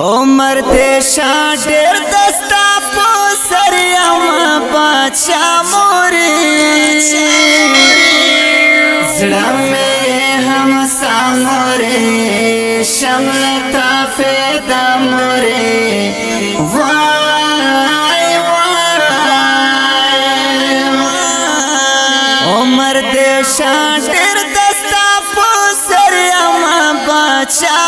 عمر دیشا ډیر دستا په سر یم بادشاہ مورې زړه مې هم سامورې شمله تا فدا مورې وای وای عمر دیشا ډیر دستا په سر یم بادشاہ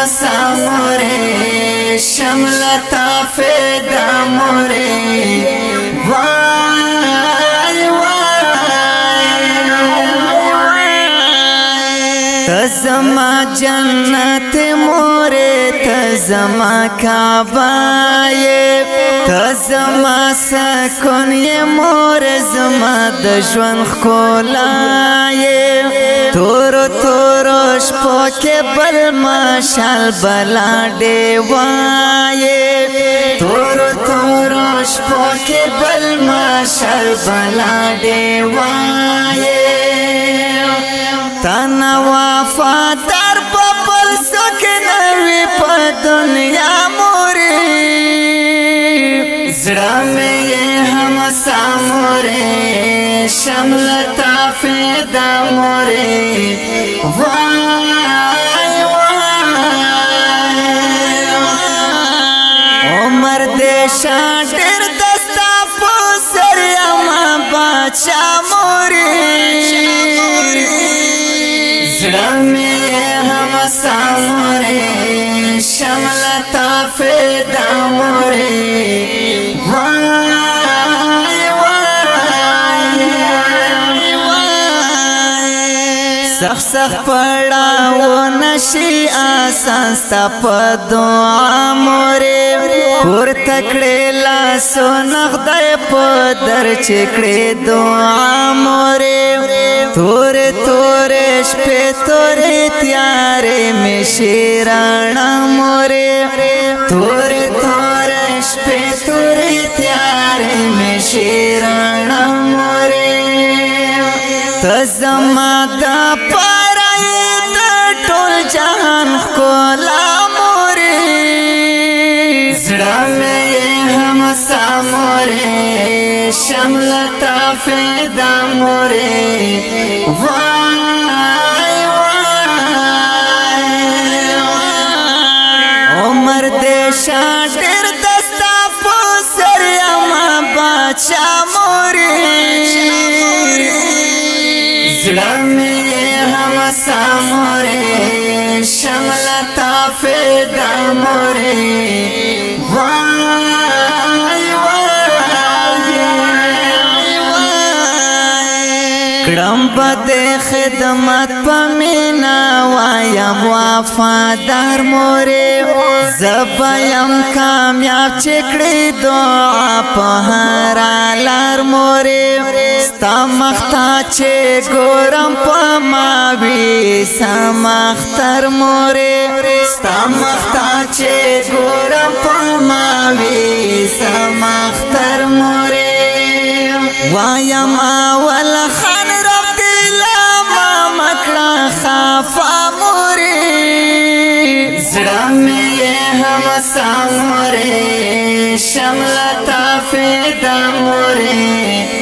سامورے شملتا فیدا مورے وای وای تزما جنت مورے تزما کعبہ تزما سکون یہ مور زما د ژوند ښکلا تورو تورو شپو کې بل مشال بلا ډیوا تورو تورو شپو کې بل مشال بلا ډیوا تانا وفادار په بل څوک نه وي په دنیا زړه مې هم سامورې شملتا فدا مورې وای وای عمر دیشا ډېر دستا په سر یم بادشاہ مورې زړه مې هم سامورې شملتا فدا مورې سخ سخ پڑاو نشی آسان ستا پا دعا مورے پور تکڑے لاسو نخدای پا در چکڑے دعا مورے تورے تورے شپے تورے تیارے میں شیرانا مورے تورے تورے شپے تورے تیارے میں شیرانا مورے تزما دا پرائی دا ټول جهان ښکلا مورې زړه مې هم سامورې شملتا فدا مورې وای وای عمر دیشا ډېر دستا په سر یم بادشاہ مورې زړه مې هم سامورې شملتا فدا مورې وای وای کړم بد خدمت په مینا وایم وفادار مورې زبایم کامیاب چکړې دعا په هر لار مورې ستا مختا چې ګورم په ما وي سمختر مورې ستا مختا چې ګورم په ما وي سمختر مورې وایم اول خان رب دلا ما مکړه خفا مورې زړه مې هم سامورې شملتا فدا مورې